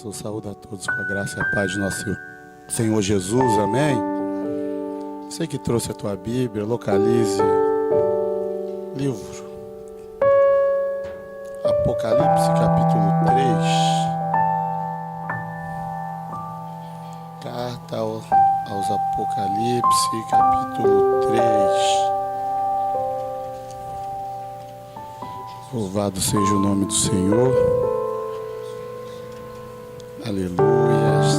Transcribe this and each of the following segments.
Eu saúdo a todos com a graça e a paz de nosso Senhor Jesus, amém? Você que trouxe a tua Bíblia, localize livro Apocalipse, capítulo 3. Carta aos Apocalipse, capítulo 3. Louvado seja o nome do Senhor. Aleluias.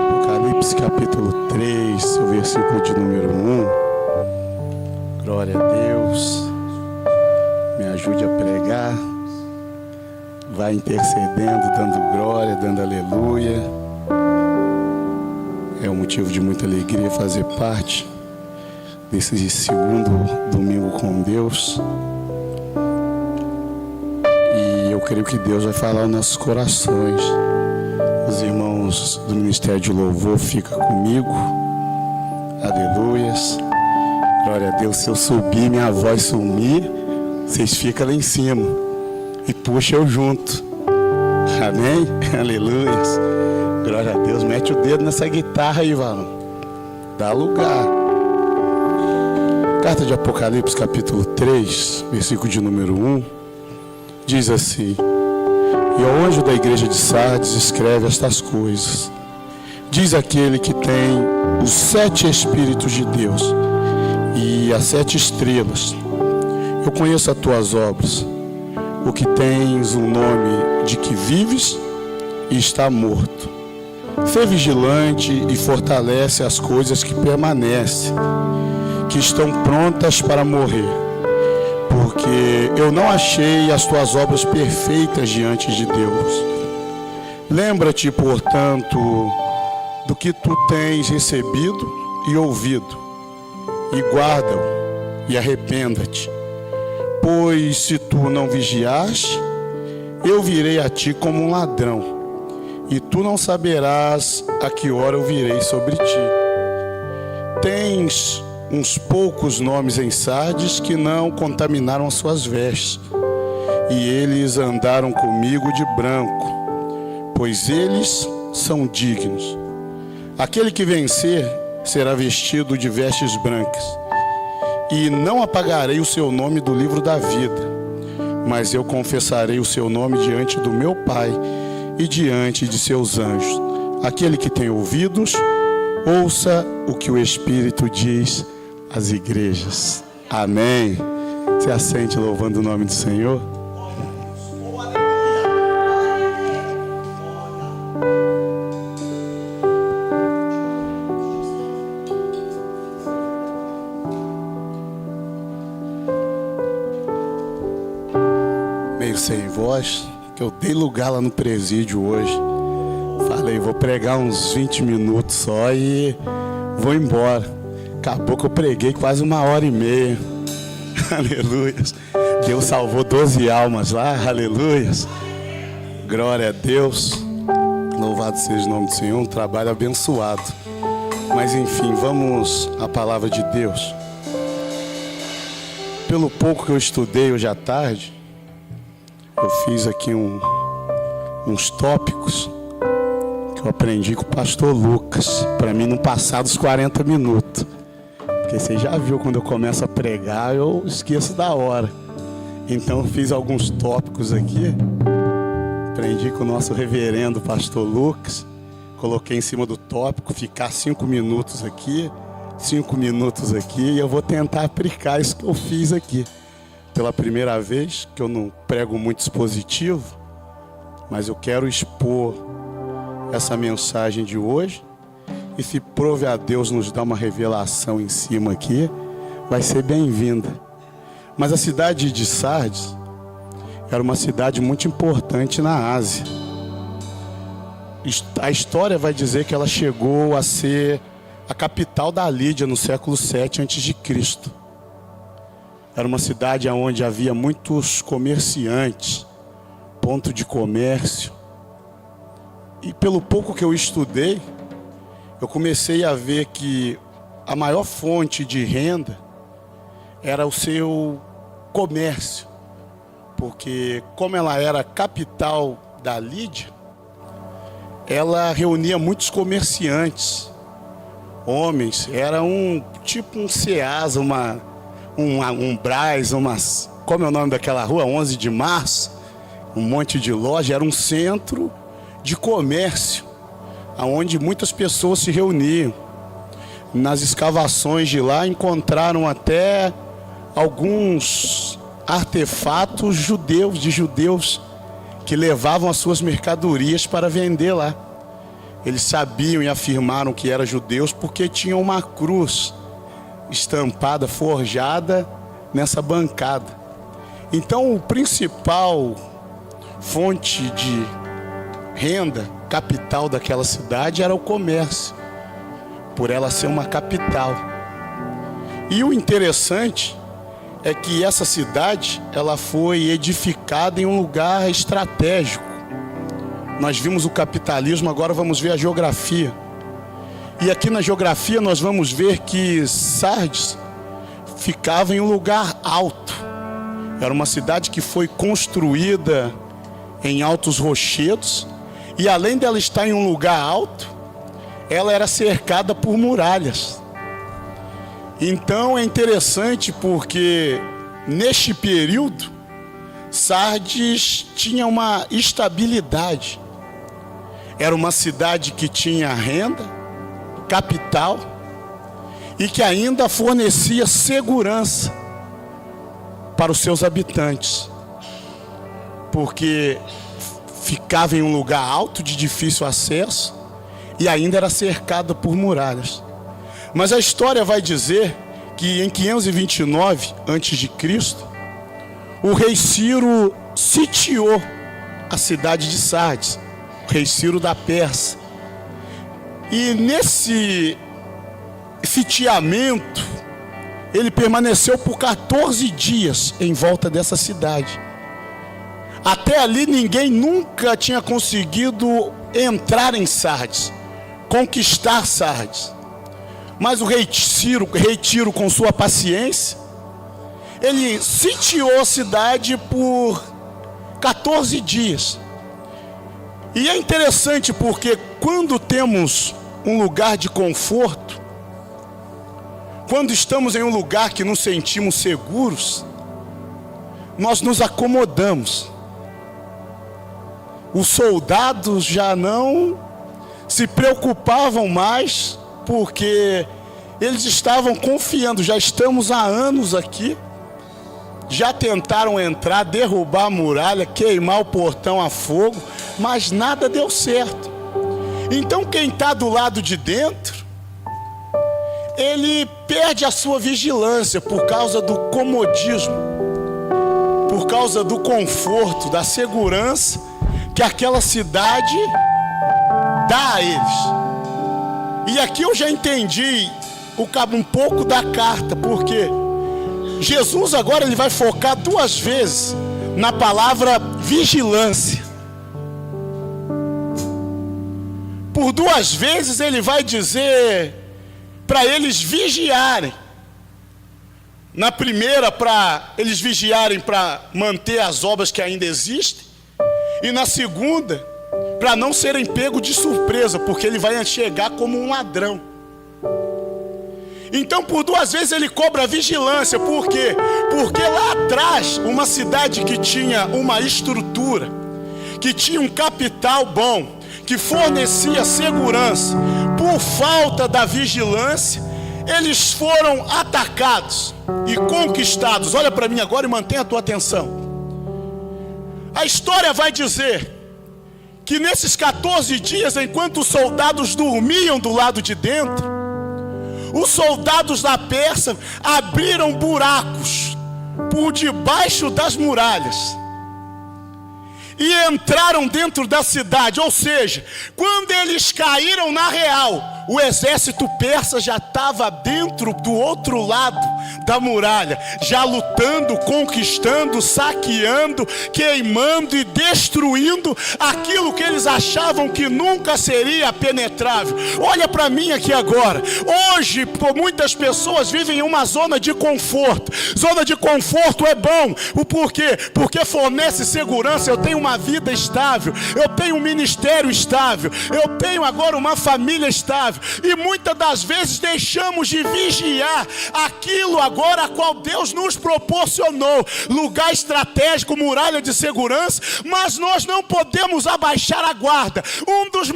Apocalipse capítulo 3, o versículo de número 1. Glória a Deus. Me ajude a pregar. Vai intercedendo, dando glória, dando aleluia. É um motivo de muita alegria fazer parte desse segundo domingo com Deus. Eu creio que Deus vai falar aos nossos corações. Os irmãos do Ministério de Louvor ficam comigo. Aleluias. Glória a Deus. Se eu subir, minha voz sumir, vocês ficam lá em cima e puxa eu junto. Amém? Aleluias. Glória a Deus. Mete o dedo nessa guitarra aí, varão. Dá lugar. Carta de Apocalipse, capítulo 3, versículo de número 1. Diz assim: e ao anjo da igreja de Sardes escreve estas coisas. Diz aquele que tem os 7 Espíritos de Deus e as 7 estrelas: eu conheço as tuas obras, o que tens o nome de que vives e está morto. Sê vigilante e fortalece as coisas que permanecem, que estão prontas para morrer. Porque eu não achei as tuas obras perfeitas diante de Deus. Lembra-te, portanto, do que tu tens recebido e ouvido, e guarda-o, e arrependa-te. Pois se tu não vigiaste, eu virei a ti como um ladrão, e tu não saberás a que hora eu virei sobre ti. Tens uns poucos nomes em Sardes que não contaminaram as suas vestes, e eles andaram comigo de branco, pois eles são dignos. Aquele que vencer será vestido de vestes brancas, e não apagarei o seu nome do livro da vida, mas eu confessarei o seu nome diante do meu Pai e diante de seus anjos. Aquele que tem ouvidos, ouça o que o Espírito diz às igrejas. Amém. Se assente louvando o nome do Senhor. Meio sem voz, que eu dei lugar lá no presídio hoje. Falei, vou pregar uns 20 minutos só e vou embora. Acabou que eu preguei quase 1h30. Aleluias. Deus salvou 12 almas lá. Aleluias. Glória a Deus. Louvado seja o nome do Senhor. Um trabalho abençoado. Mas enfim, vamos à palavra de Deus. Pelo pouco que eu estudei hoje à tarde, eu fiz aqui uns tópicos que eu aprendi com o pastor Lucas, para mim não passar dos 40 minutos. Porque você já viu, quando eu começo a pregar, eu esqueço da hora. Então eu fiz alguns tópicos aqui. Aprendi com o nosso reverendo pastor Lucas. Coloquei em cima do tópico, ficar 5 minutos aqui, 5 minutos aqui. E eu vou tentar aplicar isso que eu fiz aqui. Pela primeira vez, que eu não prego muito expositivo, mas eu quero expor essa mensagem de hoje. E se prove a Deus nos dar uma revelação em cima aqui, vai ser bem-vinda. Mas a cidade de Sardes era uma cidade muito importante na Ásia. A história vai dizer que ela chegou a ser a capital da Lídia no século 7 a.C. Era uma cidade onde havia muitos comerciantes, ponto de comércio. E pelo pouco que eu estudei, eu comecei a ver que a maior fonte de renda era o seu comércio. porque como ela era a capital da Lídia, ela reunia muitos comerciantes, homens. Era um Ceasa, um Brás, como é o nome daquela rua? 11 de Março, um monte de loja. Era um centro de comércio, onde muitas pessoas se reuniam. Nas escavações de lá encontraram até alguns artefatos judeus que levavam as suas mercadorias para vender lá. Eles sabiam e afirmaram que eram judeus porque tinham uma cruz estampada, forjada nessa bancada. Então, o principal fonte de renda, capital daquela cidade, era o comércio, por ela ser uma capital. E o interessante é que essa cidade, ela foi edificada em um lugar estratégico. Nós vimos o capitalismo, agora vamos ver a geografia. E aqui na geografia nós vamos ver que Sardes ficava em um lugar alto. Era uma cidade que foi construída em altos rochedos, e além dela estar em um lugar alto, ela era cercada por muralhas. Então é interessante porque neste período Sardes tinha uma estabilidade. Era uma cidade que tinha renda, capital, e que ainda fornecia segurança para os seus habitantes, porque ficava em um lugar alto de difícil acesso e ainda era cercada por muralhas. Mas a história vai dizer que em 529 a.C., o rei Ciro sitiou a cidade de Sardes, o rei Ciro da Pérsia. E nesse sitiamento, ele permaneceu por 14 dias em volta dessa cidade. Até ali ninguém nunca tinha conseguido entrar em Sardes, conquistar Sardes. Mas o rei Ciro, com sua paciência, ele sitiou a cidade por 14 dias. E é interessante porque quando temos um lugar de conforto, quando estamos em um lugar que nos sentimos seguros, nós nos acomodamos. Os soldados já não se preocupavam mais, porque eles estavam confiando. Já estamos há anos aqui, já tentaram entrar, derrubar a muralha, queimar o portão a fogo, mas nada deu certo. Então quem está do lado de dentro, ele perde a sua vigilância por causa do comodismo, por causa do conforto, da segurança que aquela cidade dá a eles. E aqui eu já entendi um pouco da carta, porque Jesus agora ele vai focar 2 vezes na palavra vigilância. Por 2 vezes ele vai dizer para eles vigiarem. Na primeira, para eles vigiarem para manter as obras que ainda existem. E na segunda, para não serem pegos de surpresa, porque ele vai chegar como um ladrão. Então por 2 vezes ele cobra vigilância. Por quê? Porque lá atrás, uma cidade que tinha uma estrutura, que tinha um capital bom, que fornecia segurança, por falta da vigilância, eles foram atacados e conquistados. Olha para mim agora e mantenha a tua atenção. A história vai dizer que nesses 14 dias, enquanto os soldados dormiam do lado de dentro, os soldados da Pérsia abriram buracos por debaixo das muralhas e entraram dentro da cidade. Ou seja, quando eles caíram na real, o exército persa já estava dentro do outro lado da muralha, já lutando, conquistando, saqueando, queimando e destruindo aquilo que eles achavam que nunca seria penetrável. Olha para mim aqui agora. Hoje, muitas pessoas vivem em uma zona de conforto. Zona de conforto é bom. O porquê? Porque fornece segurança. Eu tenho uma vida estável, eu tenho um ministério estável, eu tenho agora uma família estável. E muitas das vezes deixamos de vigiar aquilo agora a qual Deus nos proporcionou, lugar estratégico, muralha de segurança. Mas nós não podemos abaixar a guarda. Um dos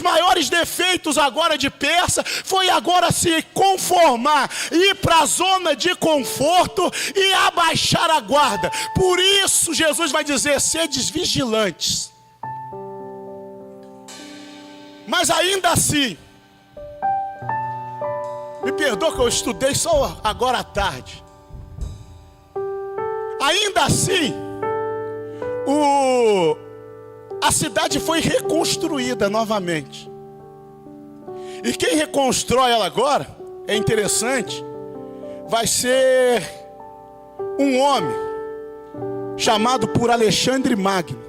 maiores defeitos agora de Persa foi agora se conformar, ir para a zona de conforto e abaixar a guarda. Por isso Jesus vai dizer: sedes vigilantes. Mas ainda assim, me perdoa que eu estudei só agora à tarde. Ainda assim, a cidade foi reconstruída novamente. E quem reconstrói ela agora, é interessante, vai ser um homem chamado por Alexandre Magno.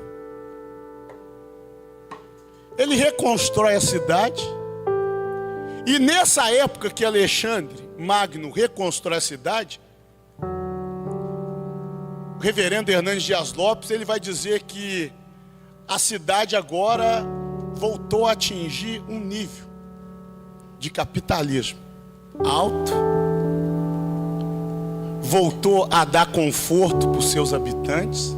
Ele reconstrói a cidade. E nessa época que Alexandre Magno reconstrói a cidade, o reverendo Hernandes Dias Lopes, ele vai dizer que a cidade agora voltou a atingir um nível de capitalismo alto, voltou a dar conforto para os seus habitantes.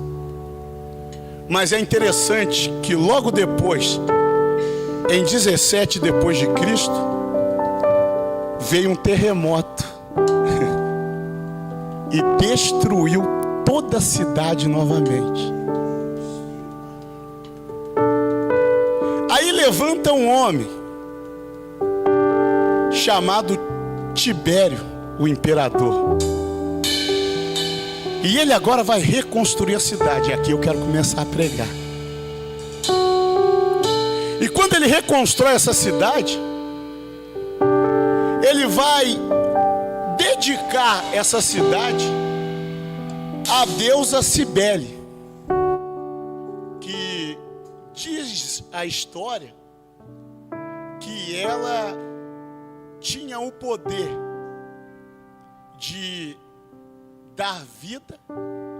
Mas é interessante que logo depois, em 17 depois de Cristo, veio um terremoto e destruiu toda a cidade novamente. Aí levanta um homem chamado Tibério, o imperador. E ele agora vai reconstruir a cidade. E aqui eu quero começar a pregar. E quando ele reconstrói essa cidade, ele vai dedicar essa cidade à deusa Cibele, que diz a história que ela tinha o poder de dar vida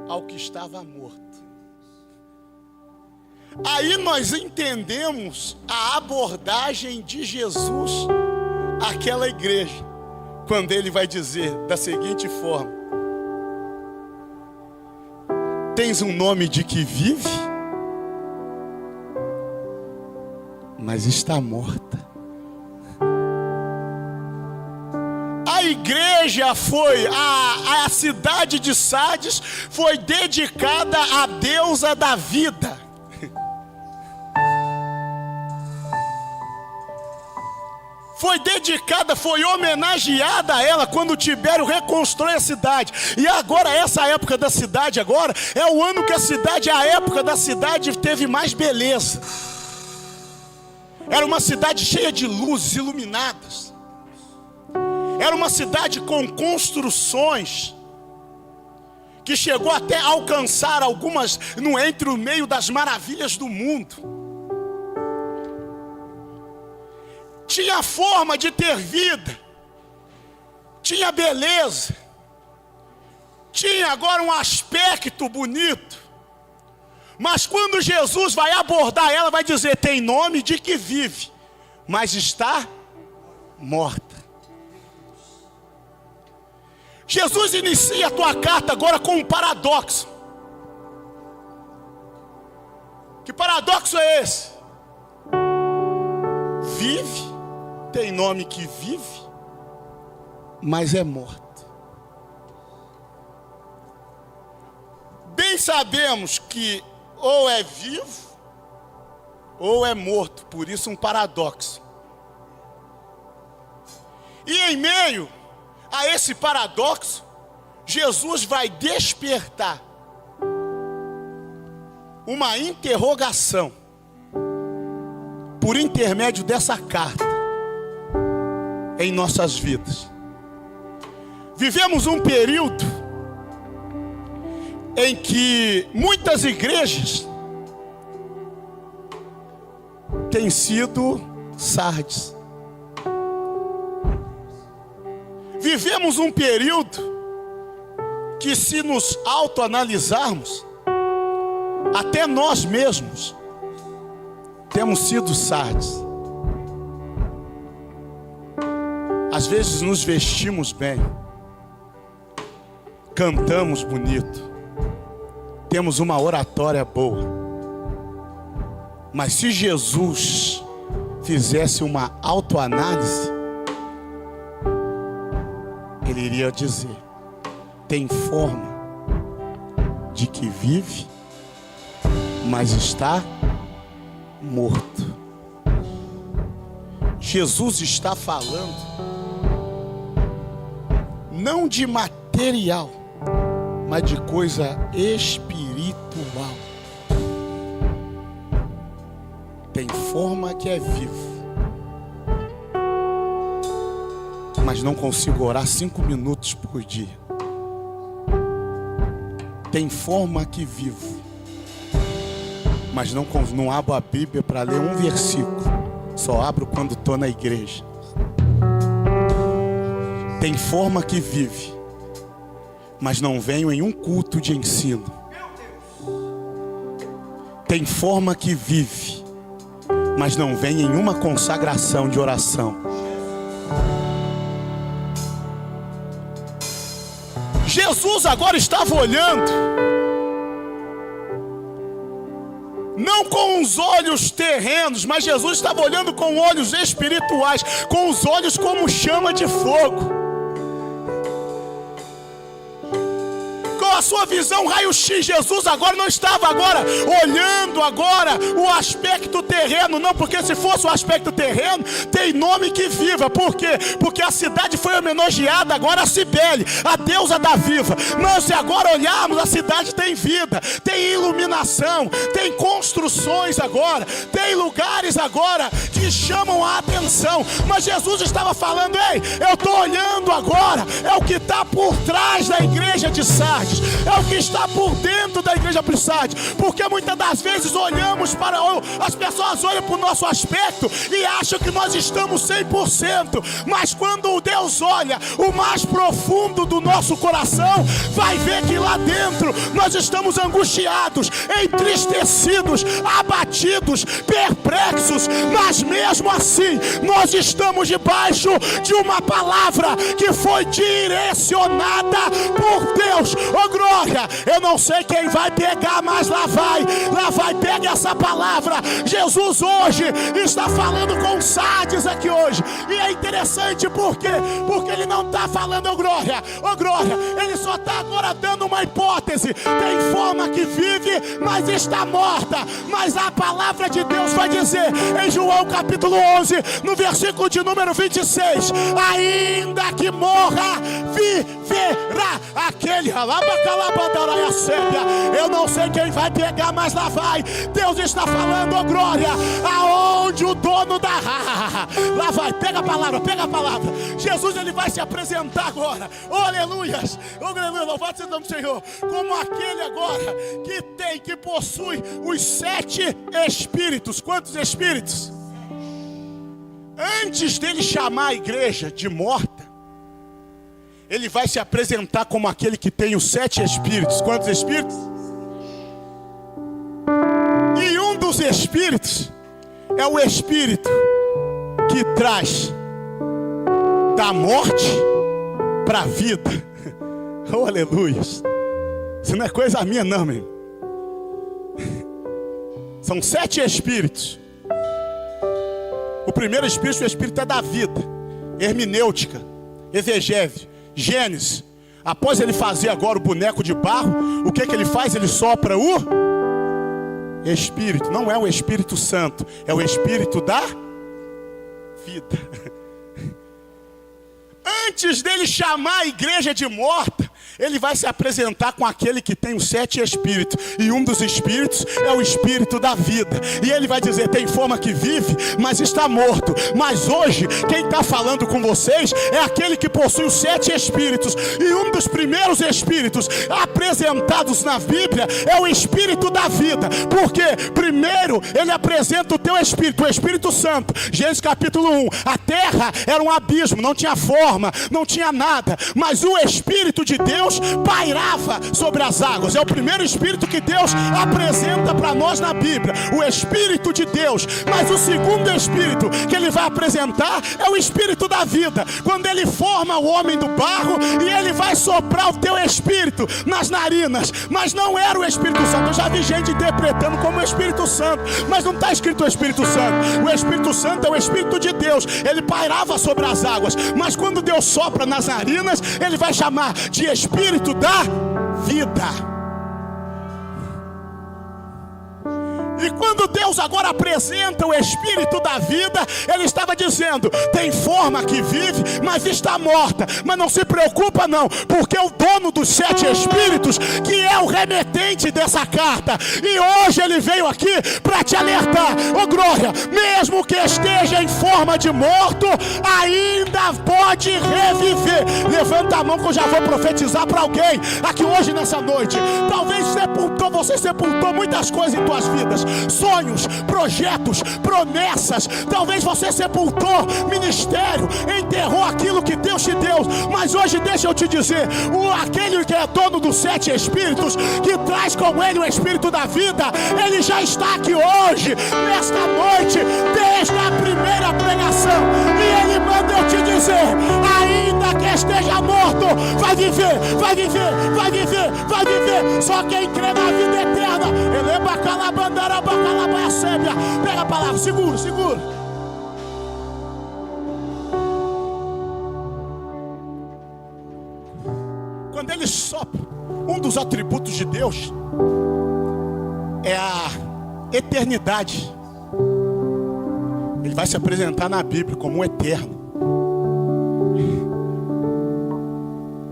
ao que estava morto. Aí nós entendemos a abordagem de Jesus àquela igreja, quando ele vai dizer da seguinte forma: tens um nome de que vive, mas está morta. A igreja foi, a cidade de Sardes foi dedicada à deusa da vida. Foi dedicada, foi homenageada a ela quando Tibério reconstrói a cidade. E agora essa época da cidade agora é o ano que a época da cidade teve mais beleza. Era uma cidade cheia de luzes iluminadas. Era uma cidade com construções que chegou até a alcançar algumas entre o meio das maravilhas do mundo. Tinha forma de ter vida, tinha beleza, tinha agora um aspecto bonito. Mas quando Jesus vai abordar ela, vai dizer: tem nome de que vive, mas está morta. Jesus inicia a tua carta agora com um paradoxo. Que paradoxo é esse? Vive, tem nome que vive, mas é morto. Bem sabemos que ou é vivo ou é morto, por isso um paradoxo. E em meio a esse paradoxo, Jesus vai despertar uma interrogação por intermédio dessa carta em nossas vidas. Vivemos um período em que muitas igrejas têm sido Sardes. Vivemos um período que, se nos autoanalisarmos, até nós mesmos temos sido Sardes. Às vezes nos vestimos bem, cantamos bonito, temos uma oratória boa, mas se Jesus fizesse uma autoanálise, ele iria dizer: tem forma de que vive, mas está morto. Jesus está falando não de material, mas de coisa espiritual. Tem forma que é vivo, mas não consigo orar 5 minutos por dia. Tem forma que vivo, mas não abro a Bíblia para ler um versículo, só abro quando estou na igreja. Tem forma que vive, mas não venho em um culto de ensino. Tem forma que vive, mas não vem em uma consagração de oração. Jesus agora estava olhando, não com os olhos terrenos, mas Jesus estava olhando com olhos espirituais, com os olhos como chama de fogo. A sua visão raio-x, Jesus agora não estava olhando o aspecto terreno, não, porque se fosse o aspecto terreno, tem nome que viva. Por quê? Porque a cidade foi homenageada agora a Cibele, a deusa da viva. Não, se agora olharmos, a cidade tem vida, tem iluminação, tem construções agora, tem lugares agora que chamam a atenção. Mas Jesus estava falando: ei, eu estou olhando agora, é o que está por trás da igreja de Sardes, é o que está por dentro da igreja de Sardes. Porque muitas das vezes olhamos para, as pessoas olham para o nosso aspecto e acham que nós estamos 100%, mas quando Deus olha o mais profundo do nosso coração, vai ver que lá dentro nós estamos angustiados, entristecidos, abatidos, perplexos, mas mesmo assim nós estamos debaixo de uma palavra que foi direcionada por Deus. Oh glória, eu não sei quem vai pegar, mas lá vai, pega essa palavra. Jesus hoje está falando com Sardes aqui hoje, e é interessante porque ele não está falando oh glória, ele só está agora dando uma hipótese. Tem forma que vive, mas está morta. Mas a palavra de Deus vai dizer em João capítulo 11, no versículo de número 26, ainda que morra, viverá aquele. Eu não sei quem vai pegar, mas lá vai. Deus está falando, oh glória, aonde o dono da... Lá vai, pega a palavra. Jesus, ele vai se apresentar agora, oh aleluias, oh aleluia, louvado seja o nome do Senhor, como aquele agora que possui os 7 espíritos. Quantos espíritos? Antes dele chamar a igreja de morta, ele vai se apresentar como aquele que tem os 7 espíritos. Quantos espíritos? E um dos espíritos é o espírito que traz da morte para a vida. Oh aleluia. Isso não é coisa minha não, meu. São 7 espíritos. O primeiro espírito, o espírito é da vida, hermenêutica, exegese, Gênesis. Após ele fazer agora o boneco de barro, o que ele faz? Ele sopra o Espírito. Não é o Espírito Santo, é o Espírito da vida. Antes dele chamar a igreja de morta, ele vai se apresentar com aquele que tem os 7 espíritos. E um dos espíritos é o espírito da vida. E ele vai dizer, tem forma que vive, mas está morto. Mas hoje, quem está falando com vocês é aquele que possui os 7 espíritos. E um dos primeiros espíritos apresentados na Bíblia é o espírito da vida. Porque primeiro ele apresenta o teu espírito, o Espírito Santo. Gênesis capítulo 1. A terra era um abismo, não tinha forma, não tinha nada. Mas o Espírito de Deus pairava sobre as águas. É o primeiro Espírito que Deus apresenta para nós na Bíblia, o Espírito de Deus. Mas o segundo Espírito que ele vai apresentar é o Espírito da vida. Quando ele forma o homem do barro e ele vai soprar o teu Espírito nas narinas. Mas não era o Espírito Santo. Eu já vi gente interpretando como o Espírito Santo, mas não está escrito o Espírito Santo. O Espírito Santo é o Espírito de Deus. Ele pairava sobre as águas. Mas quando Deus sopra nas narinas, ele vai chamar de Espírito da vida. E quando Deus agora apresenta o Espírito da vida, ele estava dizendo, tem forma que vive, mas está morta. Mas não se preocupa não, porque o dono dos 7 espíritos, que é o remetente dessa carta, e hoje ele veio aqui para te alertar. Ô glória, mesmo que esteja em forma de morto, ainda pode reviver. Levanta a mão que eu já vou profetizar para alguém aqui hoje nessa noite. Talvez você sepultou muitas coisas em tuas vidas, sonhos, projetos, promessas. Talvez você sepultou ministério, enterrou aquilo que Deus te deu. Mas hoje deixa eu te dizer, aquele que é dono dos 7 espíritos, que traz com ele o Espírito da vida, ele já está aqui hoje, nesta noite, desde a primeira pregação. E ele manda eu te dizer, ainda que esteja morto, vai viver, vai viver, vai viver, vai viver. Só quem crê na vida eterna. Eleba calabandara bacalabá sébia. Pega a palavra, segura, segura. Quando ele sopra, um dos atributos de Deus é a eternidade. Ele vai se apresentar na Bíblia como um eterno.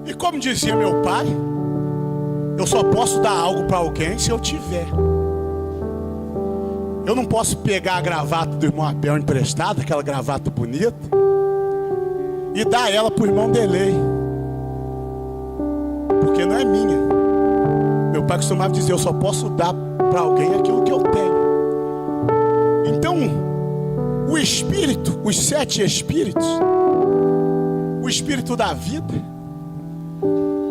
E como dizia meu pai, eu só posso dar algo para alguém se eu tiver. Eu não posso pegar a gravata do irmão Abel emprestada, aquela gravata bonita, e dar ela para o irmão Delei, porque não é minha. Meu pai costumava dizer, eu só posso dar para alguém aquilo que eu tenho. Então, o Espírito, os 7 espíritos, o Espírito da vida,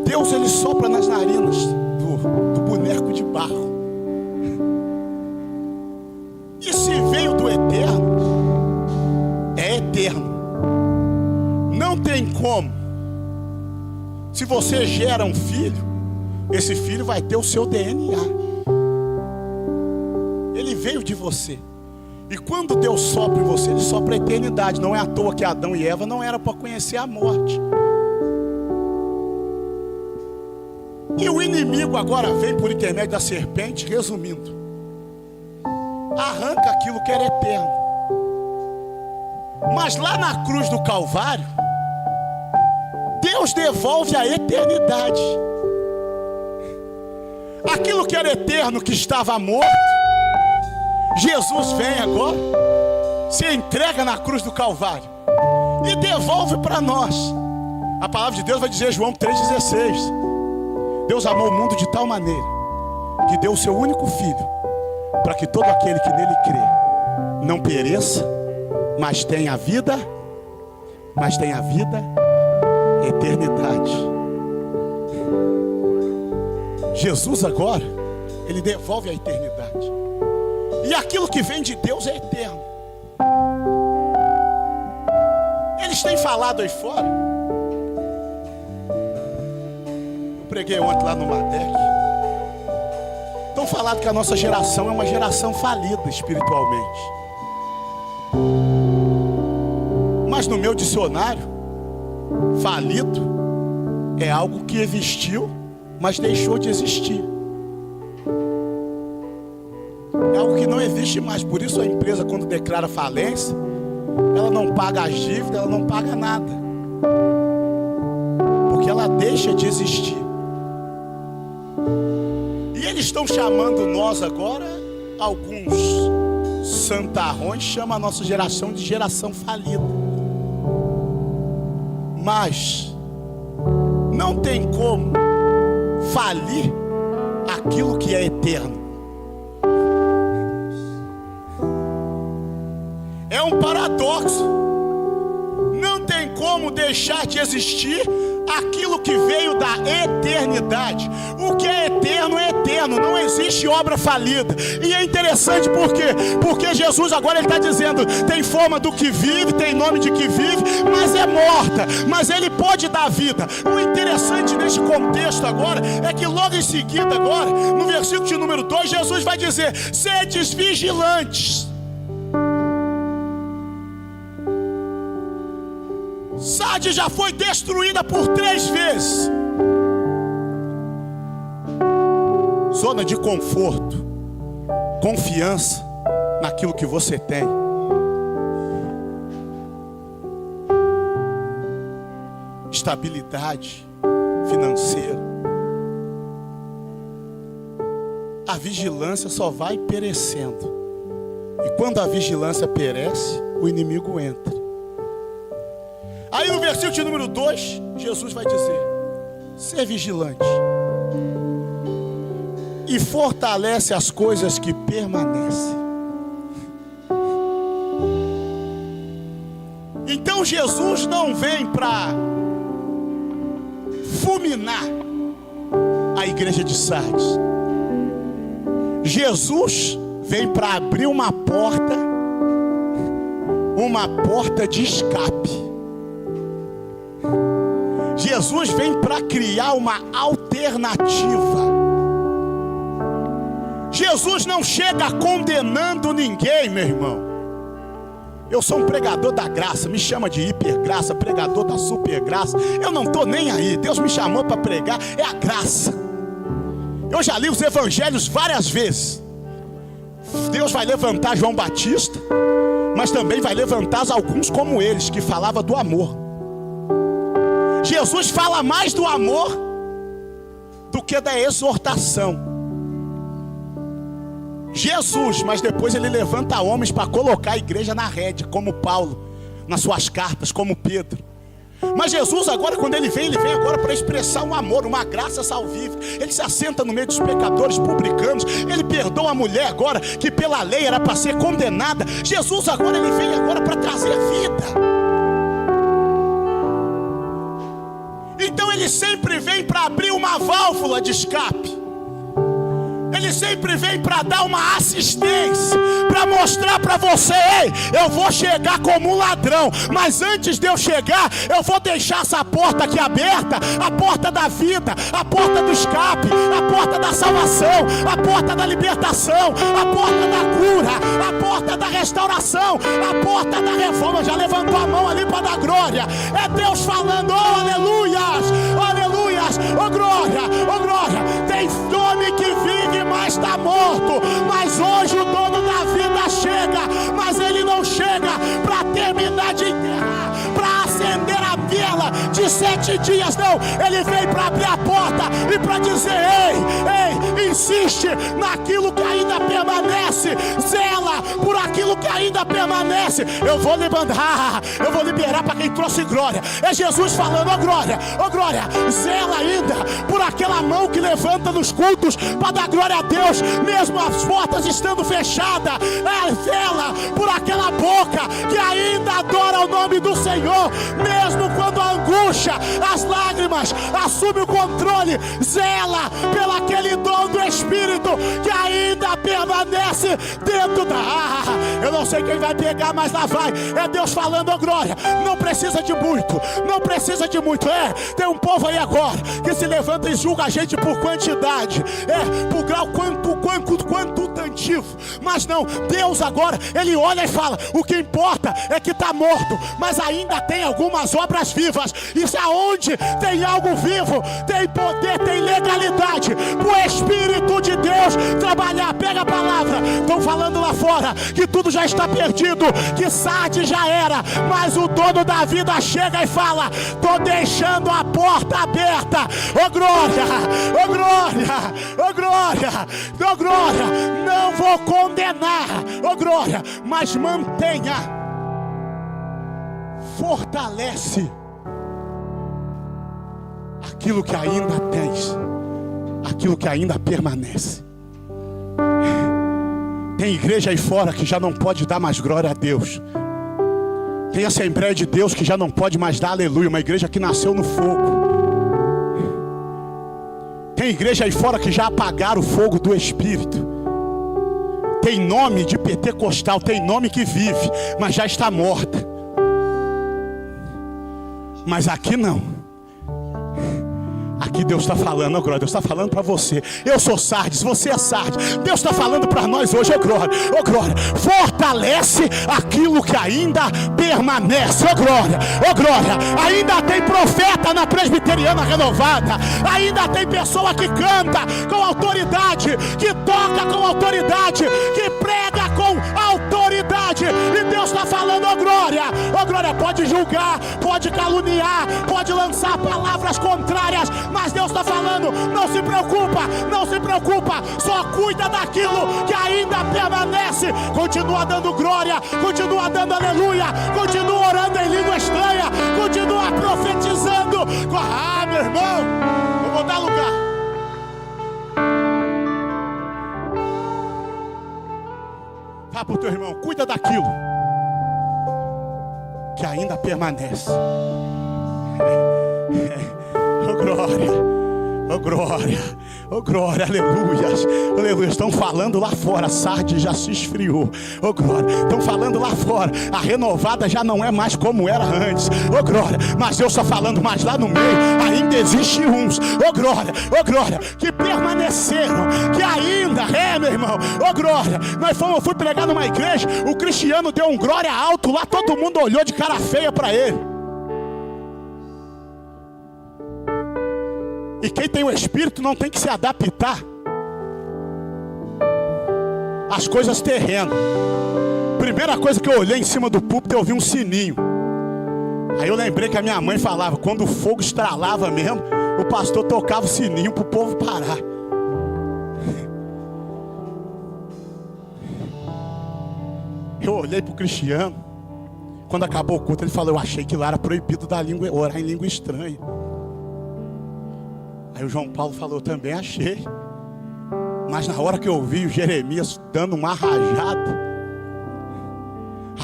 Deus ele sopra nas narinas do boneco de barro. E se veio do eterno, é eterno. Não tem como. Se você gera um filho, esse filho vai ter o seu DNA. Ele veio de você. E quando Deus sopra em você, ele sopra a eternidade. Não é à toa que Adão e Eva não eram para conhecer a morte. E o inimigo agora vem por intermédio da serpente, resumindo, arranca aquilo que era eterno. Mas lá na cruz do Calvário, Deus devolve a eternidade. Aquilo que era eterno, que estava morto, Jesus vem agora, se entrega na cruz do Calvário e devolve para nós. A palavra de Deus vai dizer, João 3,16, Deus amou o mundo de tal maneira que deu o seu único filho, para que todo aquele que nele crê não pereça, mas tenha vida, eternidade. Jesus agora, ele devolve a eternidade. E aquilo que vem de Deus é eterno. Eles têm falado aí fora. Eu preguei ontem lá no Madec. Estão falando que a nossa geração é uma geração falida espiritualmente. Mas no meu dicionário, falido é algo que existiu, mas deixou de existir. É algo que não existe mais. Por isso a empresa, quando declara falência, ela não paga as dívidas, ela não paga nada, porque ela deixa de existir. estão chamando nós agora, alguns santarrões chamam a nossa geração de geração falida. Mas não tem como falir aquilo que é eterno. É um paradoxo. Não tem como deixar de existir aquilo que veio da eternidade. O que é eterno é eterno, não existe obra falida. E é interessante porque Jesus agora ele está dizendo: tem forma do que vive, tem nome de que vive, mas é morta, mas ele pode dar vida. O interessante nesse contexto agora é que logo em seguida agora, no versículo de número 2, Jesus vai dizer: sedes vigilantes. Sardes já foi destruída por 3 vezes. Zona de conforto, confiança naquilo que você tem. Estabilidade financeira. A vigilância só vai perecendo. E quando a vigilância perece, o inimigo entra. Aí no versículo de número 2, Jesus vai dizer: ser vigilante e fortalece as coisas que permanecem. Então Jesus não vem para fulminar a igreja de Sardes. Jesus vem para abrir uma porta de escape. Jesus vem para criar uma alternativa. Jesus não chega condenando ninguém, meu irmão. Eu sou um pregador da graça, me chama de hipergraça, pregador da supergraça. Eu não estou nem aí, Deus me chamou para pregar, é a graça. Eu já li os evangelhos várias vezes. Deus vai levantar João Batista, mas também vai levantar alguns como eles, que falavam do amor. Jesus fala mais do amor do que da exortação. Jesus, mas depois ele levanta homens para colocar a igreja na rédea, como Paulo, nas suas cartas, como Pedro. Mas Jesus agora, quando ele vem agora para expressar um amor, uma graça salvífica. Ele se assenta no meio dos pecadores, publicanos. Ele perdoa a mulher agora, que pela lei era para ser condenada. Jesus agora, ele vem agora para trazer vida. Então ele sempre vem para abrir uma válvula de escape. Ele sempre vem para dar uma assistência, para mostrar para você: ei, eu vou chegar como um ladrão, mas antes de eu chegar, eu vou deixar essa porta aqui aberta, a porta da vida, a porta do escape, a porta da salvação, a porta da libertação, a porta da cura, a porta da restauração, a porta da reforma. Já levantou a mão ali para dar glória. É Deus falando: oh, aleluias, aleluias, oh glória, oh glória. Tem nome que vive, mas está morto. Mas hoje o dono da vida chega, mas ele não chega para terminar de enterrar, para acender a vela de 7 dias, não. Ele vem para abrir a porta e para dizer: ei, insiste naquilo que ainda permanece, zela por aquilo que ainda permanece. Eu vou levantar, eu vou liberar para quem trouxe glória. É Jesus falando: ó glória, zela ainda por aquela mão que levanta nos cultos para dar glória a Deus, mesmo as portas estando fechadas. Zela por aquela boca que ainda adora o nome do Senhor, mesmo quando a angústia, as lágrimas assumem o controle. Zela pelo aquele dom do Espírito que ainda permanece dentro da... eu não sei quem vai pegar, mas lá vai. É Deus falando: ó glória, não precisa de muito, não precisa de muito. Tem um povo aí agora que se levanta e julga a gente por quantidade, por grau quantitativo. Mas não, Deus agora, ele olha e fala: o que importa é que está morto, mas ainda tem algumas obras vivas. Isso é onde tem algo vivo, tem poder, tem legalidade para o Espírito de Deus trabalhar. Pega a palavra. Estão falando lá fora que tudo já está perdido, que Sardes já era, mas o dono da vida chega e fala: estou deixando a porta aberta. Ô glória, ô glória, ô glória, ô glória. Não vou condenar, ô glória, mas mantenha, fortalece aquilo que ainda tens, aquilo que ainda permanece. Tem igreja aí fora que já não pode dar mais glória a Deus. Tem Assembleia de Deus que já não pode mais dar aleluia. Uma igreja que nasceu no fogo. Tem igreja aí fora que já apagaram o fogo do Espírito. Tem nome de pentecostal, tem nome que vive, mas já está morta. Mas aqui não. Aqui Deus está falando, ó glória, Deus está falando para você. Eu sou Sardes, você é Sardes. Deus está falando para nós hoje, ó glória, fortalece aquilo que ainda permanece, ó glória, ainda tem profeta na presbiteriana renovada, ainda tem pessoa que canta com autoridade, que toca com autoridade, que prega com autoridade, e Deus está falando, ó glória, pode julgar, pode caluniar, pode lançar palavras contrárias, mas Deus está falando: não se preocupa, só cuida daquilo que ainda permanece. Continua dando glória, continua dando aleluia, continua orando em língua estranha, continua profetizando. Ah, meu irmão, eu vou dar lugar. Vá para o teu irmão, cuida daquilo que ainda permanece. Oh glória, aleluia. Estão falando lá fora, Sardes já se esfriou. Oh glória, estão falando lá fora, a renovada já não é mais como era antes. Oh glória, mas eu só falando, mas lá no meio ainda existe uns. Oh glória, que permaneceram, que ainda, meu irmão. Oh glória, eu fui pregar numa igreja, o Cristiano deu um glória alto lá, todo mundo olhou de cara feia para ele. E quem tem o Espírito não tem que se adaptar às coisas terrenas. Primeira coisa que eu olhei em cima do púlpito, eu vi um sininho. Aí eu lembrei que a minha mãe falava, quando o fogo estralava mesmo, o pastor tocava o sininho para o povo parar. Eu olhei para o Cristiano. Quando acabou o culto, ele falou: eu achei que lá era proibido orar em língua estranha. Aí o João Paulo falou: eu também achei. Mas na hora que eu vi o Jeremias dando uma rajada,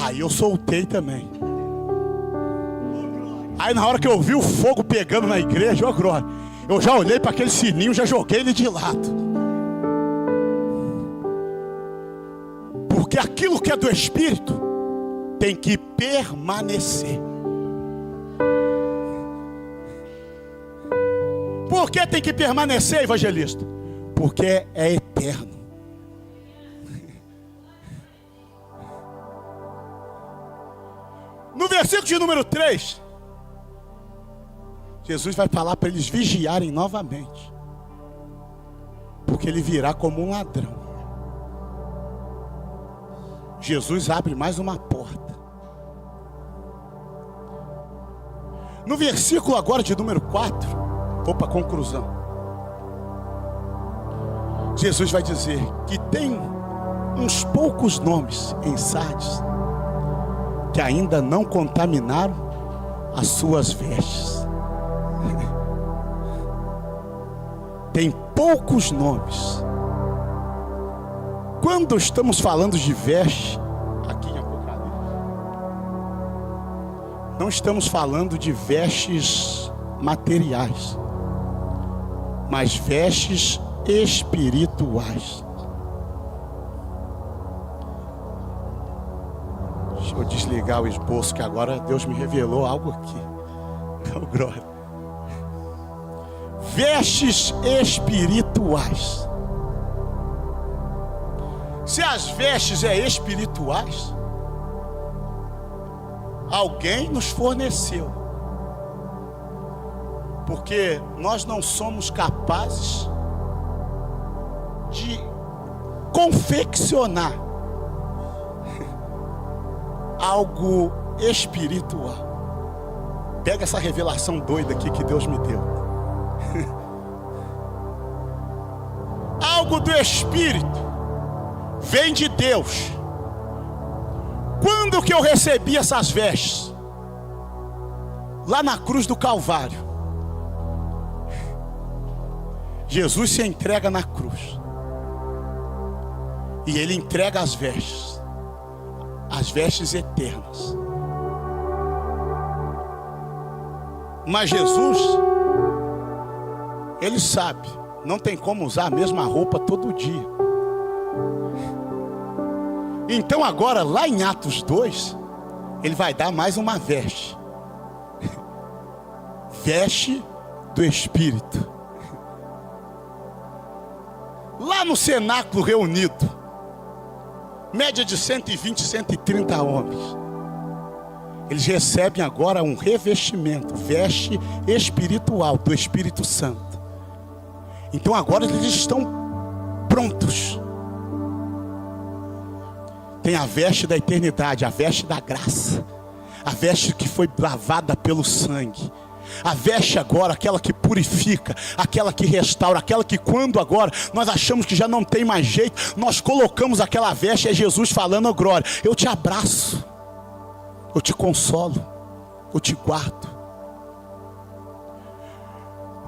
aí eu soltei também. Aí na hora que eu vi o fogo pegando na igreja, ó glória, eu já olhei para aquele sininho, já joguei ele de lado. Porque aquilo que é do Espírito tem que permanecer. Por que tem que permanecer, evangelista? Porque é eterno. No versículo de número 3, Jesus vai falar para eles vigiarem novamente, porque ele virá como um ladrão. Jesus abre mais uma porta. No versículo agora de número 4, vou para a conclusão. Jesus vai dizer que tem uns poucos nomes em Sardes que ainda não contaminaram as suas vestes. Tem poucos nomes. Quando estamos falando de veste, aqui em Apocalipse, não estamos falando de vestes materiais, mas vestes espirituais. Deixa eu desligar o esboço, que agora Deus me revelou algo aqui. Oh, glória. Vestes espirituais. Se as vestes é espirituais, alguém nos forneceu. Porque nós não somos capazes de confeccionar algo espiritual. Pega essa revelação doida aqui que Deus me deu. Algo do Espírito vem de Deus. Quando que eu recebi essas vestes? Lá na cruz do Calvário. Jesus se entrega na cruz. E Ele entrega as vestes eternas. Mas Jesus, Ele sabe, não tem como usar a mesma roupa todo dia. Então agora, lá em Atos 2, Ele vai dar mais uma veste. Veste do Espírito. Lá no cenáculo reunido, média de 120, 130 homens, eles recebem agora um revestimento, veste espiritual do Espírito Santo. Então agora eles estão prontos. Tem a veste da eternidade, a veste da graça, a veste que foi lavada pelo sangue. A veste agora, aquela que purifica, aquela que restaura, aquela que quando agora nós achamos que já não tem mais jeito, nós colocamos aquela veste, é Jesus falando: oh, glória, eu te abraço, eu te consolo, eu te guardo.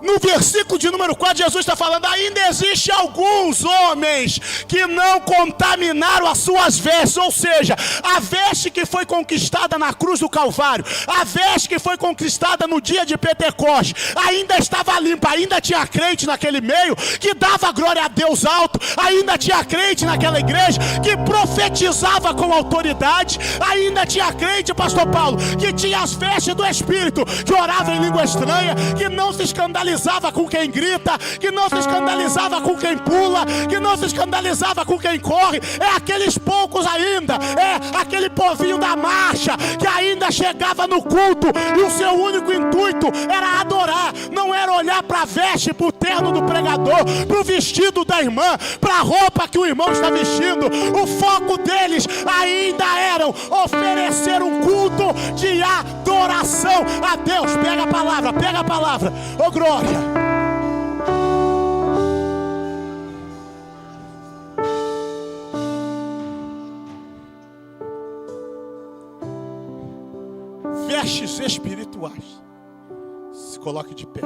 No versículo de número 4, Jesus está falando: ainda existe alguns homens que não contaminaram as suas vestes. Ou seja, a veste que foi conquistada na cruz do Calvário, a veste que foi conquistada no dia de Pentecostes, ainda estava limpa. Ainda tinha crente naquele meio que dava glória a Deus alto. Ainda tinha crente naquela igreja que profetizava com autoridade. Ainda tinha crente, pastor Paulo, que tinha as vestes do Espírito, que orava em língua estranha, que não se escandalizava com quem grita, que não se escandalizava com quem pula, que não se escandalizava com quem corre. É aqueles poucos ainda, é aquele povinho da marcha que ainda chegava no culto e o seu único intuito era adorar, não era olhar para a veste, para o terno do pregador, para o vestido da irmã, para a roupa que o irmão está vestindo. O foco deles ainda era oferecer um culto de adoração a Deus. Pega a palavra, ô glória. Vestes espirituais. Se coloque de pé.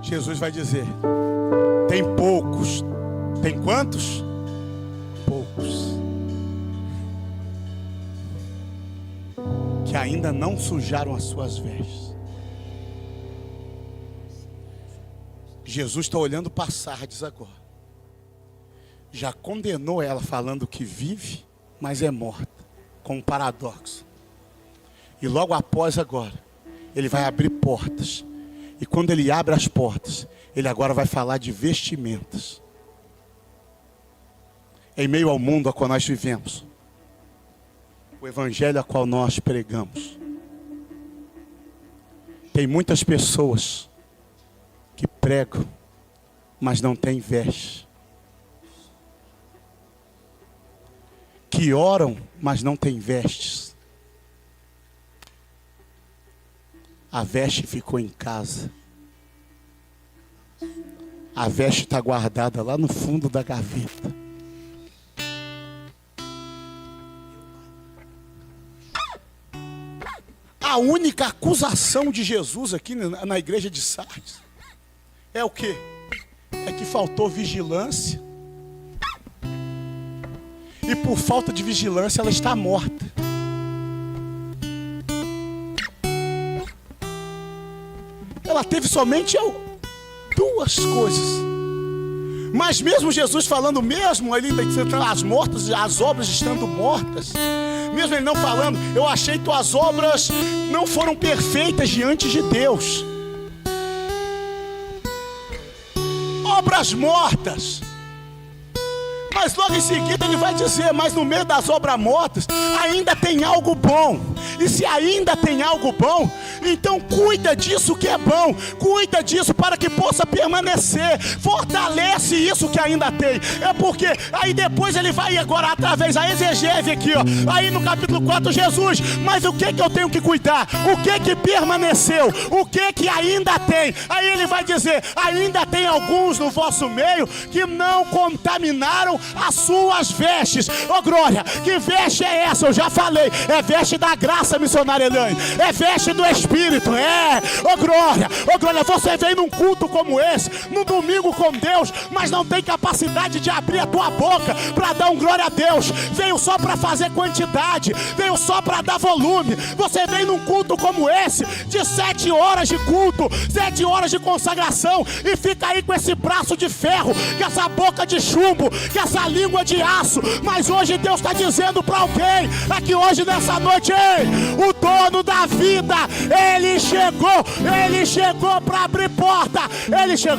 Jesus vai dizer: tem poucos. Tem quantos? Poucos. Que ainda não sujaram as suas vestes. Jesus está olhando para Sardes agora. Já condenou ela falando que vive, mas é morta. Com um paradoxo. E logo após agora, Ele vai abrir portas. E quando Ele abre as portas, Ele agora vai falar de vestimentas. Em meio ao mundo a qual nós vivemos, o evangelho a qual nós pregamos, tem muitas pessoas que pregam, mas não têm veste. Que oram, mas não têm vestes. A veste ficou em casa. A veste está guardada lá no fundo da gaveta. A única acusação de Jesus aqui na igreja de Sardes é o quê? É que faltou vigilância. E por falta de vigilância ela está morta. Ela teve somente duas coisas. Mas mesmo Jesus falando, mesmo ele as mortas, as obras estando mortas, mesmo ele não falando, eu achei que tuas obras não foram perfeitas diante de Deus. obras mortas. Mas logo em seguida ele vai dizer, mas no meio das obras mortas ainda tem algo bom. E se ainda tem algo bom, então cuida disso que é bom, cuida disso para que possa permanecer, fortalece isso que ainda tem. É porque aí depois ele vai agora através da exegese aqui, ó, aí no capítulo 4, Jesus, mas o que eu tenho que cuidar? O que permaneceu? O que ainda tem? Aí ele vai dizer, ainda tem alguns no vosso meio que não contaminaram as suas vestes. Ô glória, que veste é essa? Eu já falei, é veste da graça, missionária Elaine, é veste do Espírito, ô glória, você vem num culto como esse, num domingo com Deus, mas não tem capacidade de abrir a tua boca para dar um glória a Deus, veio só para fazer quantidade, veio só para dar volume. Você vem num culto como esse, de 7 horas de culto, 7 horas de consagração, e fica aí com esse braço de ferro, com essa boca de chumbo, com essa língua de aço. Mas hoje Deus está dizendo para alguém aqui hoje nessa noite, ei, o dono da vida, ele chegou para abrir porta, ele chegou.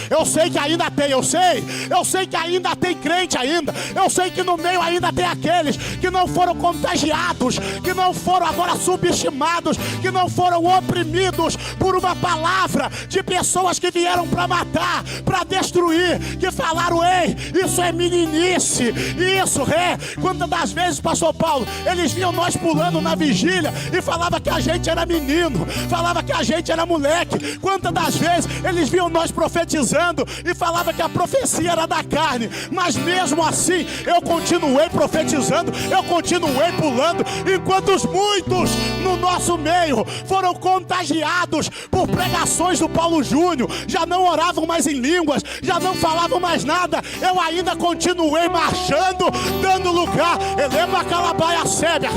Eu sei que ainda tem, eu sei que ainda tem crente ainda, eu sei que no meio ainda tem aqueles que não foram contagiados, que não foram agora subestimados, que não foram oprimidos por uma palavra de pessoas que vieram para matar, para destruir, que falaram, ei, isso é meninice, isso é. Quantas das vezes, pastor Paulo, eles viam nós pulando na vigília e falava que a gente era menino, falava que a gente era moleque. Quantas das vezes eles viam nós profetizando e falava que a profecia era da carne, mas mesmo assim eu continuei profetizando, eu continuei pulando, enquanto os muitos no nosso meio foram contagiados por pregações do Paulo Júnior, já não oravam mais em línguas, já não falavam mais nada, eu ainda continuei marchando, dando lugar. Eu lembro a Calabaia Sébia,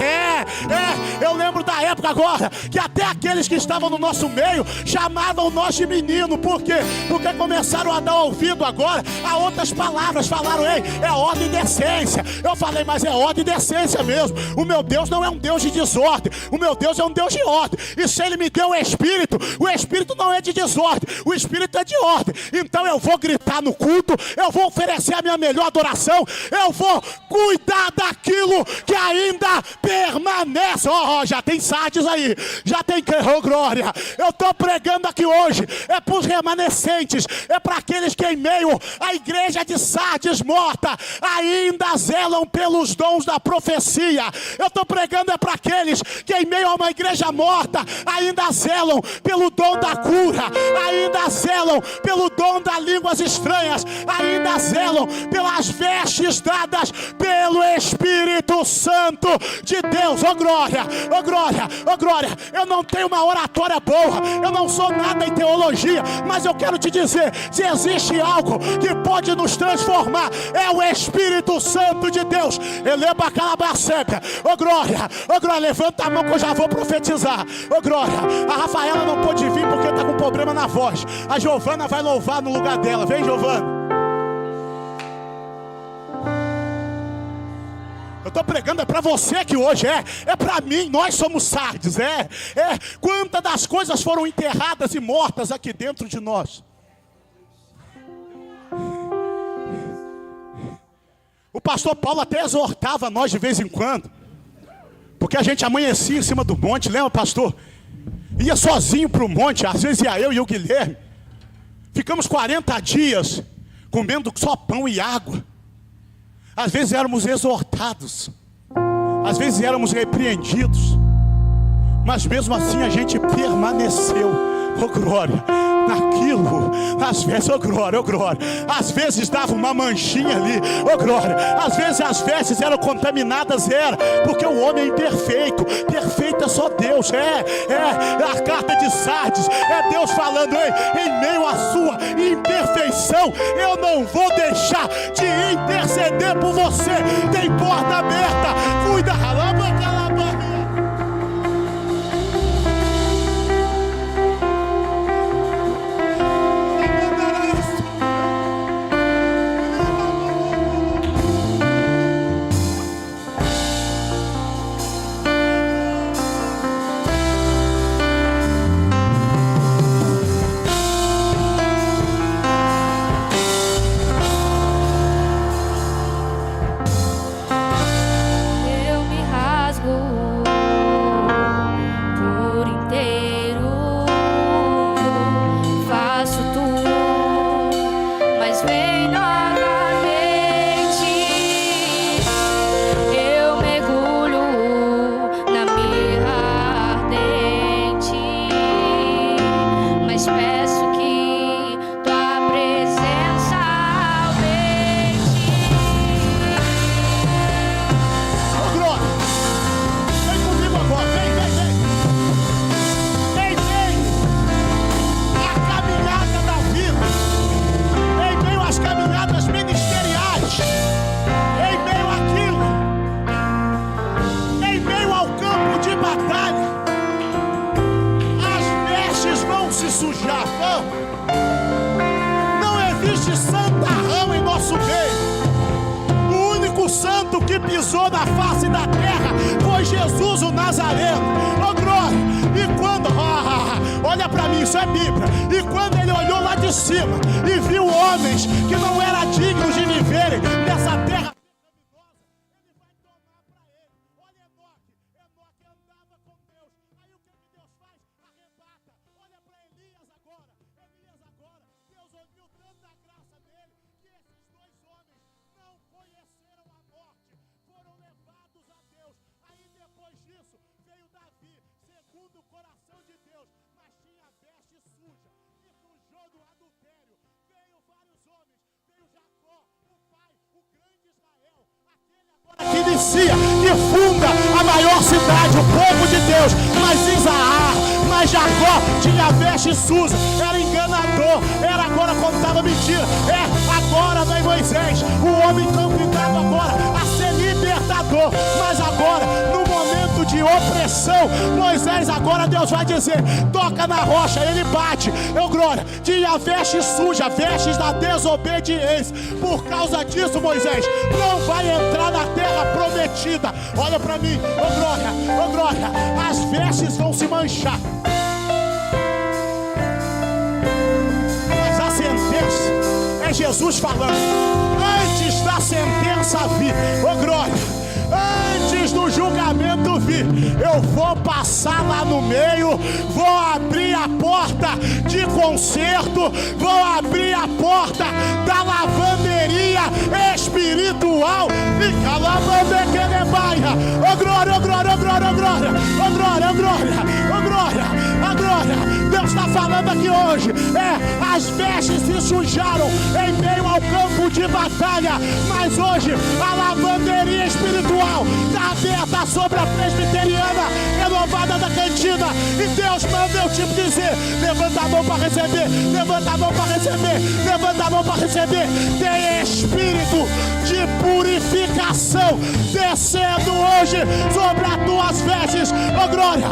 eu lembro da época agora, que até aqueles que estavam no nosso meio chamavam nós de menino. Por quê? Porque começaram a dar ouvido agora a outras palavras, falaram, ei, é ordem e decência. Eu falei, mas é ordem e decência mesmo. O meu Deus não é um Deus de desordem, o meu Deus é um Deus de ordem. E se Ele me deu o Espírito não é de desordem, o Espírito é de ordem. Então eu vou gritar no culto, eu vou oferecer a minha melhor adoração, eu vou cuidar daquilo que ainda permanece. Já tem Sardes aí, já tem glória. Eu estou pregando aqui hoje, é para os remanescentes, é para aqueles que em meio à igreja de Sardes morta ainda zelam pelos dons da profecia. Eu estou pregando é para aqueles que em meio a uma igreja morta ainda zelam pelo dom da cura, ainda zelam pelo dom das línguas estranhas, ainda zelam pelas vestes dadas pelo Espírito Santo de Deus. Ô glória, ô glória, ô glória. Eu não tenho uma oratória boa, eu não sou nada em teologia, mas eu quero te dizer, se existe algo que pode nos transformar, é o Espírito Santo de Deus. Eleba a calabaceca. Ô glória, levanta a mão que eu já vou profetizar. Ô glória, a Rafaela não pôde vir porque está com problema na voz. A Giovana vai louvar no lugar dela. Vem, Giovana. Eu estou pregando é para você que hoje é para mim. Nós somos Sardes, quantas das coisas foram enterradas e mortas aqui dentro de nós. O pastor Paulo até exortava nós de vez em quando, porque a gente amanhecia em cima do monte, lembra, pastor? Ia sozinho para o monte, às vezes ia eu e o Guilherme. Ficamos 40 dias comendo só pão e água. Às vezes éramos exortados, às vezes éramos repreendidos, mas mesmo assim a gente permaneceu, oh glória, naquilo. Às vezes, oh glória, às vezes dava uma manchinha ali, oh glória, às vezes as vestes eram contaminadas, porque o homem é imperfeito, perfeito é só Deus, a carta de Sardes, é Deus falando, ei, em meio à sua imperfeição, eu não vou deixar de interceder por você. Tem porta aberta, cuida, pisou na face da terra foi Jesus o Nazareno. Oh glória! E quando, olha para mim, isso é Bíblia. E quando ele olhou lá de cima e viu homens que não eram dignos de viverem nessa terra pecaminosa, ele vai tomar para ele. Olha Enoque andava com Deus. Aí o que Deus faz? Arrebata. Olha para Elias agora. Deus ouviu tanta graça nele que esses dois homens não conheceram a morte, foram levados a Deus. Aí depois disso veio Davi, segundo o coração de Deus, mas tinha veste suja e sujou do adultério. Veio vários homens, veio Jacó, o pai, o grande Israel, aquele agora que inicia e funda a maior cidade, o povo de Deus. Mas Isaá, mas Jacó tinha veste suja, era enganador, era agora contava mentira. Agora vem Moisés, o homem convidado agora a ser libertador. Mas agora, no momento de opressão, Moisés agora Deus vai dizer, toca na rocha, ele bate. Glória, tinha veste suja, vestes da desobediência. Por causa disso, Moisés não vai entrar na terra prometida. Olha para mim, glória, as vestes vão se manchar. Mas a sentença é Jesus falando. Antes da sentença vir, glória, antes do julgamento vir, eu vou passar lá no meio, vou abrir a porta de conserto, vou abrir a porta da lavanderia espiritual. Fica lavando que ele vai. Glória. Deus está falando aqui hoje. As vestes se sujaram em meio ao campo de batalha, mas hoje a lavanderia espiritual está aberta sobre a presbiteriana renovada da cantina. E Deus manda eu te dizer: levanta a mão para receber, levanta a mão para receber, levanta a mão para receber. Tem espírito de purificação descendo hoje sobre as tuas vestes. Glória.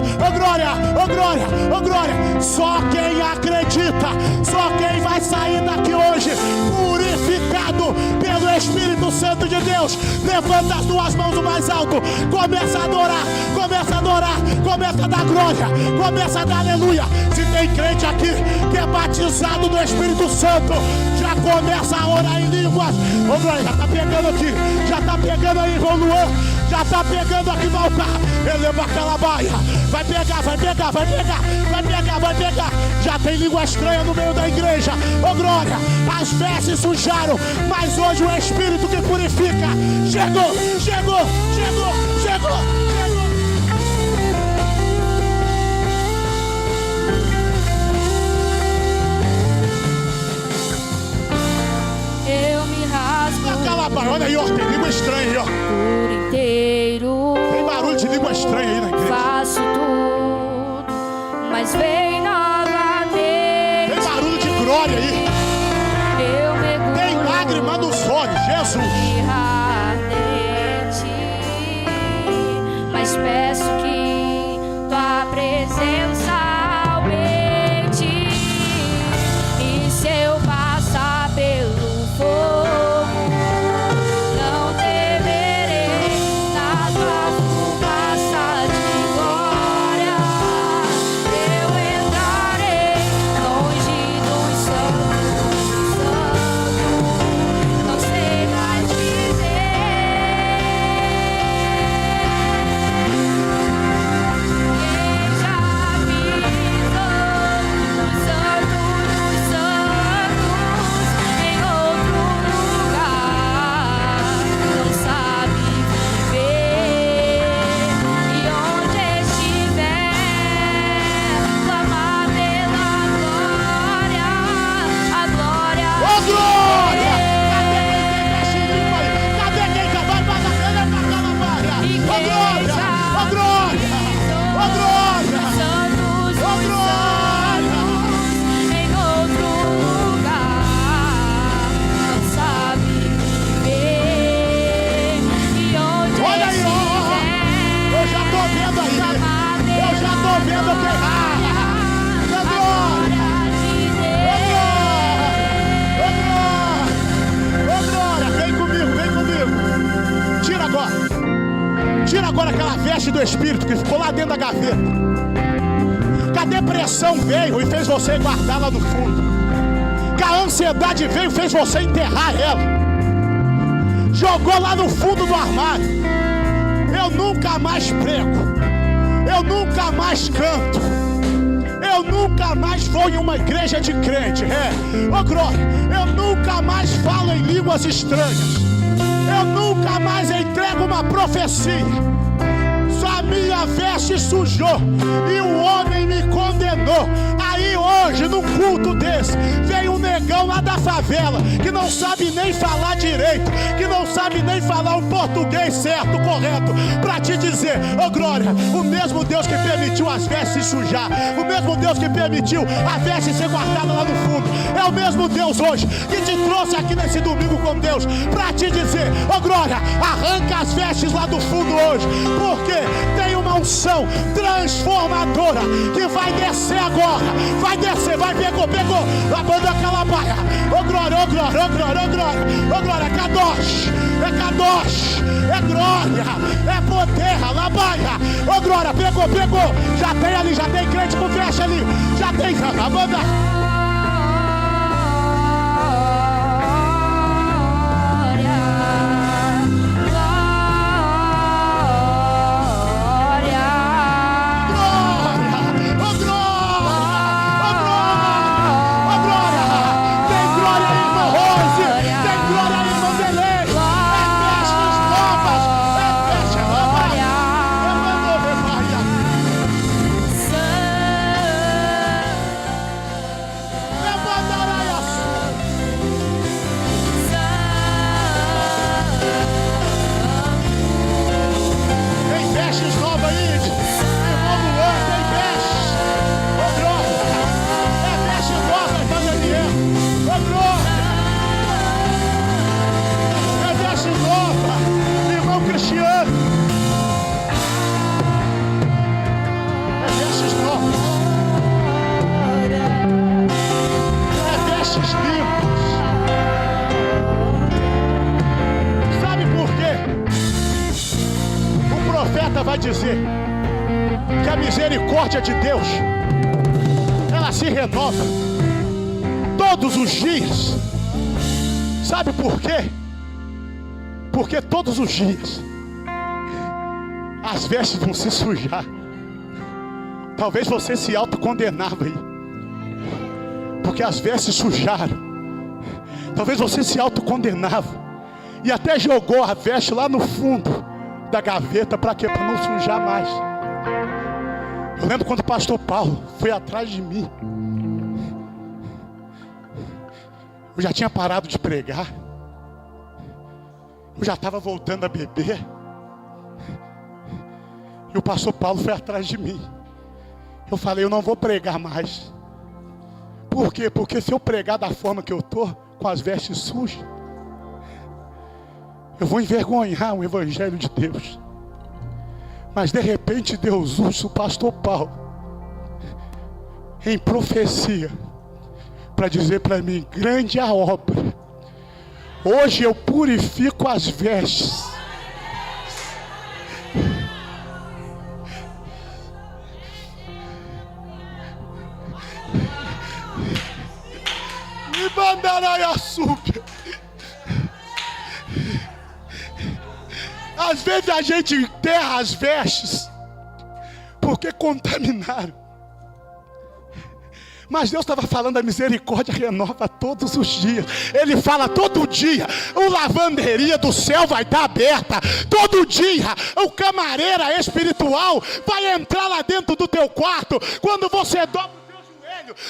Só quem acredita, só quem vai sair daqui hoje purificado pelo Espírito Santo de Deus. Levanta as tuas mãos o mais alto, começa a adorar, começa a dar glória, começa a dar aleluia. Se tem crente aqui que é batizado no Espírito Santo, já começa a orar em línguas. Glória, já tá pegando aqui, já tá pegando aí, João Luan, já tá pegando aqui no altar. Eleva aquela baia, vai pegar. Já tem língua estranha no meio da igreja. Glória, as vestes sujaram, mas hoje o Espírito que purifica chegou. Eu me rasgo. Aquela baia, olha aí, ó, tem língua estranha aí, ó. Por inteiro. Tem barulho de língua estranha aí na igreja. Faço tudo, mas vem novamente. Tem barulho de glória aí. Eu mergulho. Tem lágrima nos olhos, Jesus. Mas peço que tua presença aumente. E se eu passar pelo fogo, não temerei. Na tua fumaça de glória eu entrarei. Longe dos santos, não sei mais dizer. Tira agora aquela veste do Espírito que ficou lá dentro da gaveta. Que a depressão veio e fez você guardar lá no fundo. Que a ansiedade veio e fez você enterrar ela. Jogou lá no fundo do armário. Eu nunca mais prego. Eu nunca mais canto. Eu nunca mais vou em uma igreja de crente. Ô glória, eu nunca mais falo em línguas estranhas. Eu nunca mais entrego uma profecia. Só a minha veste sujou e o homem me condenou. Aí hoje, num culto desse, veio um negão lá da favela, que não sabe nem falar direito, que não sabe nem falar o português certo, correto, pra te dizer, ô glória, o mesmo Deus que permitiu as vestes sujar, o mesmo Deus que permitiu a veste ser guardada lá no fundo, é o mesmo Deus hoje que te trouxe aqui nesse domingo com Deus, pra te dizer, ô glória, arranca as vestes lá do fundo hoje, porque tem uma unção transformadora que vai descer agora, vai descer, vai, pegou, a banda Calabaia, ô glória, ô glória, ô glória, ô glória, ô glória, é Kadosh, é glória, é poder, Labaia, ô glória, pegou, já tem ali, já tem crente com veste ali, já tem a banda. Vai dizer que a misericórdia de Deus ela se renova todos os dias. Sabe por quê? Porque todos os dias as vestes vão se sujar. Talvez você se autocondenava aí, porque as vestes sujaram. Talvez você se autocondenava e até jogou a veste lá no fundo da gaveta, para quê? Para não sujar mais. Eu lembro quando o pastor Paulo foi atrás de mim. Eu já tinha parado de pregar. Eu já estava voltando a beber. E o pastor Paulo foi atrás de mim. Eu falei, eu não vou pregar mais. Por quê? Porque se eu pregar da forma que eu estou, com as vestes sujas, eu vou envergonhar o evangelho de Deus. Mas de repente Deus usa o pastor Paulo em profecia para dizer para mim, grande a obra. Hoje eu purifico as vestes. Me mandarai açúcar. Às vezes a gente enterra as vestes porque contaminaram. Mas Deus estava falando, a misericórdia renova todos os dias. Ele fala todo dia, a lavanderia do céu vai estar aberta. Todo dia, o camareira espiritual vai entrar lá dentro do teu quarto. Quando você dobra,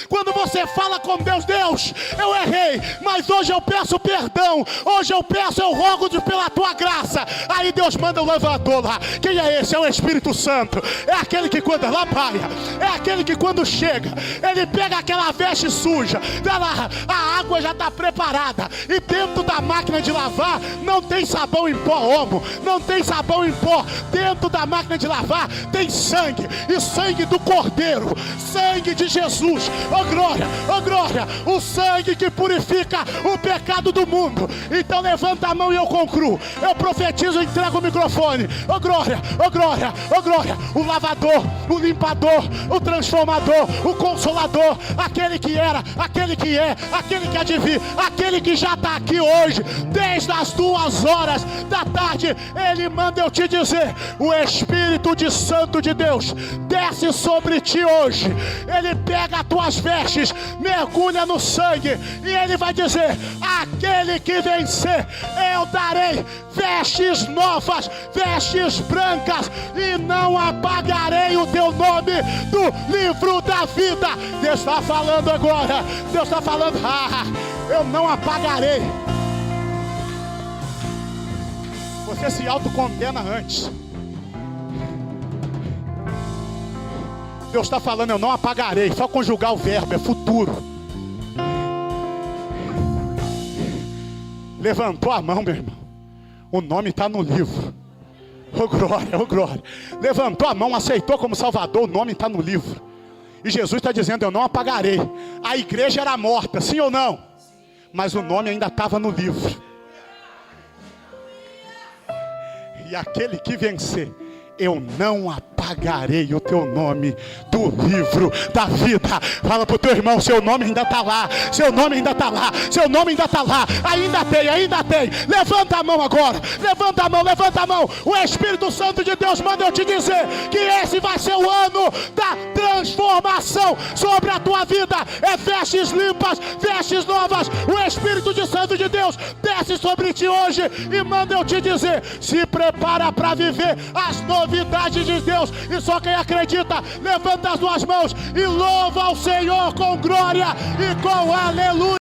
quando você fala com Deus, Deus, eu errei, mas hoje eu peço perdão, hoje eu peço, eu rogo pela tua graça. Aí Deus manda o lavador lá. Quem é esse? É o Espírito Santo. É aquele que quando ela paia, é aquele que quando chega, ele pega aquela veste suja, lá, a água já está preparada, e dentro da máquina de lavar não tem sabão em pó, homo, não tem sabão em pó. Dentro da máquina de lavar tem sangue, e sangue do Cordeiro, sangue de Jesus, Deus. Oh glória, oh glória. O sangue que purifica o pecado do mundo. Então levanta a mão e eu concluo. Eu profetizo e entrego o microfone. Oh glória, oh glória, oh glória. O lavador, o limpador, o transformador, o consolador, aquele que era, aquele que é, aquele que há de vir, aquele que já está aqui hoje, desde as 2 horas da tarde, ele manda eu te dizer: o Espírito de Santo de Deus desce sobre ti hoje. Ele pega as tuas vestes, mergulha no sangue e ele vai dizer: aquele que vencer, eu darei vestes novas, vestes brancas, e não apagarei o teu nome do livro da vida. Deus está falando agora, Deus está falando: eu não apagarei. Você se autocondena antes. Deus está falando: eu não apagarei. Só conjugar o verbo, é futuro. Levantou a mão, meu irmão, o nome está no livro. Oh glória, oh glória. Levantou a mão, aceitou como Salvador, o nome está no livro. E Jesus está dizendo: eu não apagarei. A igreja era morta, sim ou não? Mas o nome ainda estava no livro. E aquele que vencer, eu não apagarei o teu nome do livro da vida. Fala pro teu irmão: seu nome ainda está lá, seu nome ainda está lá, seu nome ainda está lá. Ainda tem, ainda tem. Levanta a mão agora, levanta a mão, levanta a mão. O Espírito Santo de Deus manda eu te dizer que esse vai ser o ano da transformação sobre a tua vida. É vestes limpas, vestes novas. O Espírito de Santo de Deus desce sobre ti hoje e manda eu te dizer: se prepara para viver as novidades de Deus. E só quem acredita, levanta as duas mãos e louva ao Senhor com glória e com aleluia.